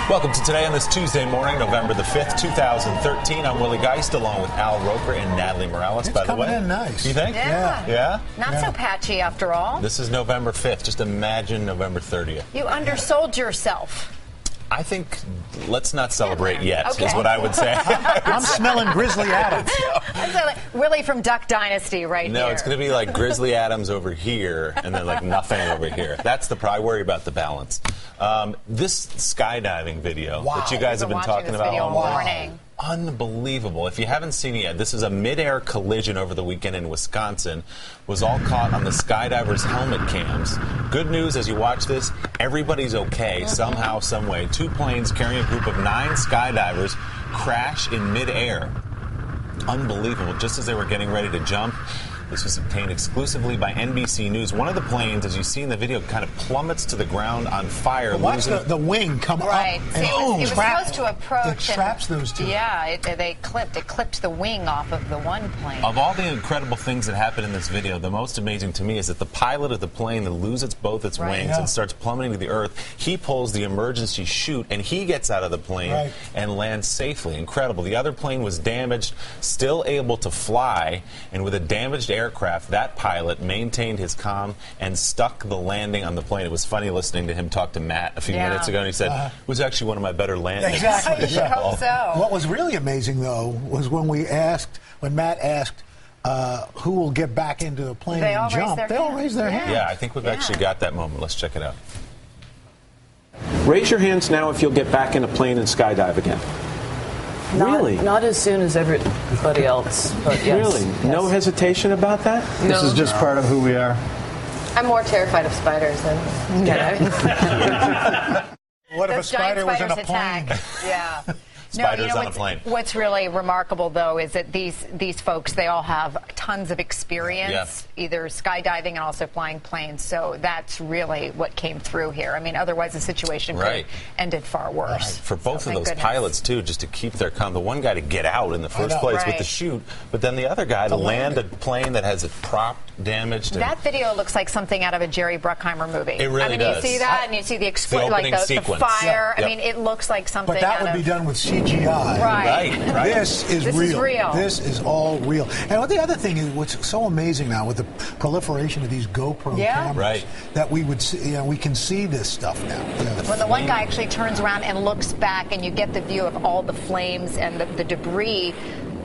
Welcome to Today on this Tuesday morning, November the 5th, 2013. I'm Willie Geist along with Al Roker and Natalie Morales, by the way. It's coming in nice. You think? Yeah. Not so patchy after all. This is November 5th. Just imagine November 30th. You undersold yourself. I think let's not celebrate yet, Okay. is what I would say. I'm smelling Grizzly Adams. Willie from Duck Dynasty right here. No, it's going to be like Grizzly Adams over here and then like nothing over here. That's the I worry about the balance. This skydiving video that you guys have been talking about all morning. Unbelievable. If you haven't seen it yet, this is a mid-air collision over the weekend in Wisconsin. Was all caught on the skydivers' helmet cams. Good news as you watch this, everybody's okay somehow, some way. Two planes carrying a group of 9 skydivers crash in mid-air. Unbelievable. Just as they were getting ready to jump. This was obtained exclusively by NBC News. One of the planes, as you see in the video, kind of plummets to the ground on fire. Watch the wing come up. Right. And It was supposed to approach. It traps those two. Yeah, it clipped the wing off of the one plane. Of all the incredible things that happen in this video, the most amazing to me is that the pilot of the plane that loses both its wings and starts plummeting to the earth, he pulls the emergency chute and he gets out of the plane and lands safely. Incredible. The other plane was damaged, still able to fly, and with a damaged aircraft, that pilot maintained his calm and stuck the landing on the plane. It was funny listening to him talk to Matt a few minutes ago, and he said, it was actually one of my better landings. Exactly. I hope so. What was really amazing, though, was when Matt asked who will get back into the plane and jump. They all raised their hands. Yeah, I think we've actually got that moment. Let's check it out. Raise your hands now if you'll get back in a plane and skydive again. Really? Not as soon as everybody else, but yes. Really? Yes. No hesitation about that? No. This is just part of who we are. I'm more terrified of spiders than What if a spider was in a plane? Yeah. Spiders on a plane. What's really remarkable, though, is that these folks, they all have tons of experience, either skydiving and also flying planes. So that's really what came through here. I mean, otherwise the situation could have ended far worse. For both of those pilots, too, just to keep their calm. The one guy to get out in the first place with the chute, but then the other guy to land a plane that has it propped, damaged. That video looks like something out of a Jerry Bruckheimer movie. It really does. You see that, and you see the sequence. fire. I mean, it looks like something. But that would be done with CGI. Right. This is real. This is all real. And the other thing is, what's so amazing now with the proliferation of these GoPro cameras, that we would see, we can see this stuff now. When the one guy actually turns around and looks back, and you get the view of all the flames and the debris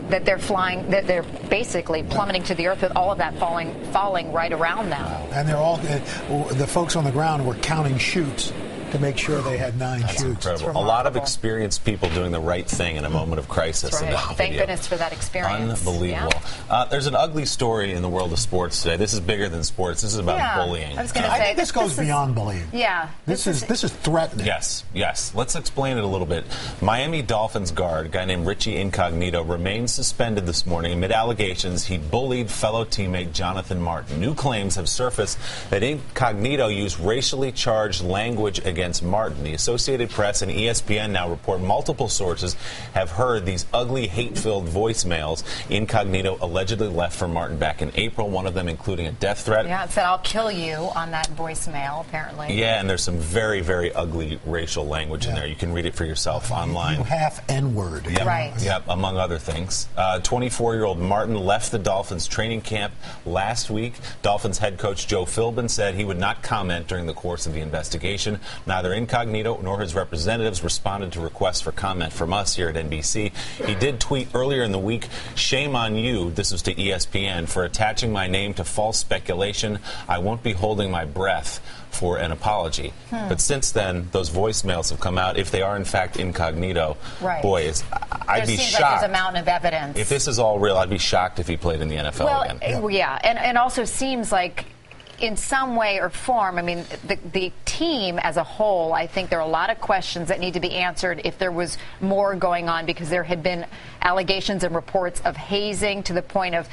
that they're flying, that they're basically plummeting to the earth with all of that falling right around them. And they're all the folks on the ground were counting chutes to make sure they had 9 chutes. Incredible. A lot of experienced people doing the right thing in a moment of crisis. Right. Thank goodness for that experience. Unbelievable. There's an ugly story in the world of sports today. This is bigger than sports. This is about bullying. I was going to say, I think this goes beyond bullying. Yeah. This is threatening. Yes. Let's explain it a little bit. Miami Dolphins guard, a guy named Richie Incognito, remains suspended this morning amid allegations he bullied fellow teammate Jonathan Martin. New claims have surfaced that Incognito used racially charged language against Martin. The Associated Press and ESPN now report multiple sources have heard these ugly, hate-filled voicemails Incognito allegedly left for Martin back in April, one of them including a death threat. Yeah, it said, "I'll kill you" on that voicemail, apparently. Yeah, and there's some very, very ugly racial language in there. You can read it for yourself online. You half N-word. Yep. Right. Yep, among other things. 24-year-old Martin left the Dolphins training camp last week. Dolphins head coach Joe Philbin said he would not comment during the course of the investigation. Neither Incognito nor his representatives responded to requests for comment from us here at NBC. He did tweet earlier in the week, "Shame on you," this was to ESPN, "for attaching my name to false speculation. I won't be holding my breath for an apology." But since then, those voicemails have come out. If they are in fact Incognito, boy, I'd be shocked. Like there's a mountain of evidence. If this is all real, I'd be shocked if he played in the NFL again. And also seems like in some way or form, I mean, the team as a whole, I think there are a lot of questions that need to be answered if there was more going on, because there had been allegations and reports of hazing to the point of,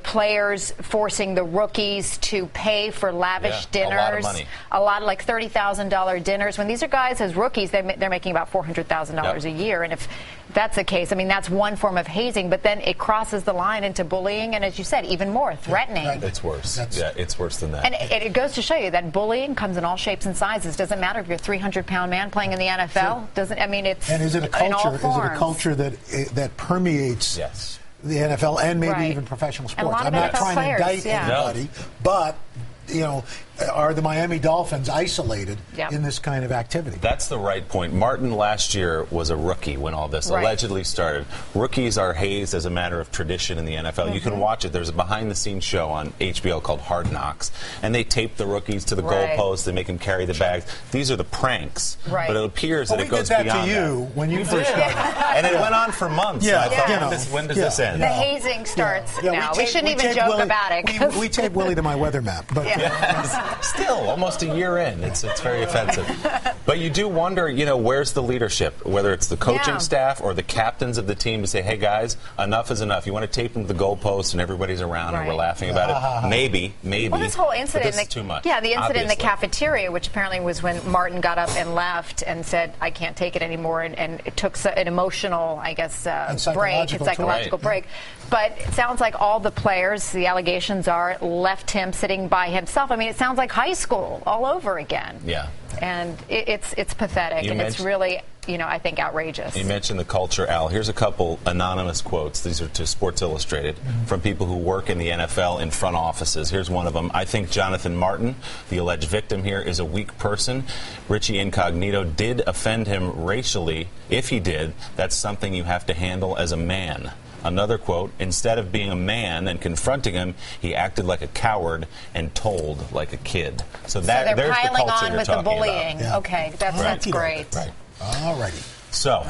players forcing the rookies to pay for lavish dinners. A lot of money. A lot, like $30,000 dinners. When these are guys as rookies, they're making about $400,000 a year. And if that's the case, I mean, that's one form of hazing, but then it crosses the line into bullying and, as you said, even more threatening. It's worse. It's worse than that. And it goes to show you that bullying comes in all shapes and sizes. Doesn't matter if you're a 300-pound man playing in the NFL. Sure. Doesn't. I mean, it's and is it a culture? In all forms. Is it a culture that permeates? Yes. The NFL and maybe even professional sports. I'm not NFL trying players, to indict anybody, but are the Miami Dolphins isolated in this kind of activity? That's the right point. Martin last year was a rookie when all this allegedly started. Rookies are hazed as a matter of tradition in the NFL. You can watch it. There's a behind-the-scenes show on HBO called Hard Knocks, and they tape the rookies to the goalposts. They make them carry the bags. These are the pranks, but it appears that it goes beyond that. We did that to you when you first started. And it went on for months. Yeah. I thought, when does this end? The hazing starts now. We shouldn't even joke about it. We tape Willie to my weather map. But still, almost a year in, it's very offensive. But you do wonder, where's the leadership? Whether it's the coaching staff or the captains of the team to say, hey, guys, enough is enough. You want to tape them to the goalpost and everybody's around and we're laughing about it? Maybe. Well, this whole incident, this is too much. Yeah, the incident in the cafeteria, which apparently was when Martin got up and left and said, I can't take it anymore, and it took an emotional, I guess, psychological break. But it sounds like all the players, the allegations are, left him sitting by himself. I mean, it sounds like high school all over again. Yeah. And it's pathetic, and it's really, I think, outrageous. You mentioned the culture, Al. Here's a couple anonymous quotes. These are to Sports Illustrated from people who work in the NFL in front offices. Here's one of them. I think Jonathan Martin, the alleged victim here, is a weak person. Richie Incognito did offend him racially. If he did, that's something you have to handle as a man. Another quote, instead of being a man and confronting him, he acted like a coward and told like a kid. So there's the culture you're talking bullying. about. Okay, that's great. Right. All righty. So,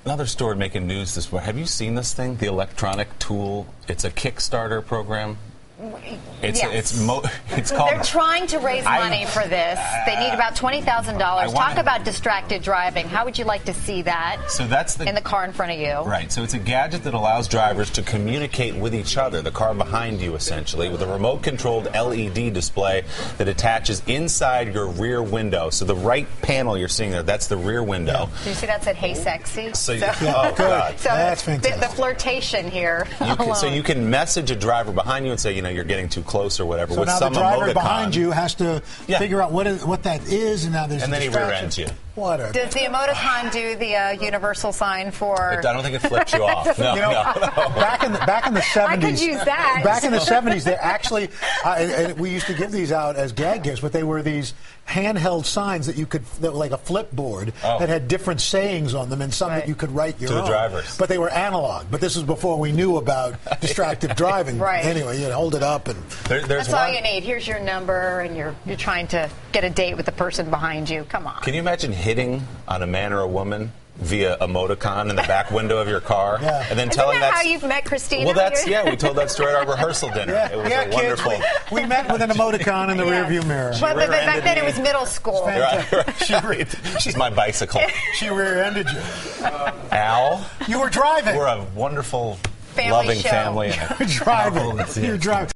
another story making news this morning. Have you seen this thing, the electronic tool? It's a Kickstarter program. It's called. They're trying to raise money for this. They need about $20,000. Talk about distracted driving. How would you like to see that? So that's in the car in front of you. Right. So it's a gadget that allows drivers to communicate with each other, the car behind you, essentially, with a remote-controlled LED display that attaches inside your rear window. So the right panel you're seeing there, that's the rear window. Do you see that said "Hey, sexy"? Oh God, so that's fantastic. The flirtation here. So you can message a driver behind you and say, you're getting too close or whatever. So with now some the driver emoticon behind you has to figure out what that is, and now there's and then he rear ends you. Does the emoticon do the universal sign for? I don't think it flips you off. No. Back in the 70s, I could use that. Back in the 70s, they actually, and we used to give these out as gag gifts, but they were these handheld signs that were like a flipboard that had different sayings on them, and some that you could write your own. To the drivers. But they were analog. But this is before we knew about distracted driving. Right. Anyway, you hold it up and that's all you need. Here's your number, and you're trying to get a date with the person behind you. Come on. Can you imagine hitting on a man or a woman via emoticon in the back window of your car, and then telling that how you've met Christina? Well, we told that story at our rehearsal dinner. It was a wonderful. Kids, we met with an emoticon in the rearview mirror. But back then it was middle school. She's my bicycle. She rear-ended you. Al, you were driving. We're a wonderful, loving family. You're driving. You're driving.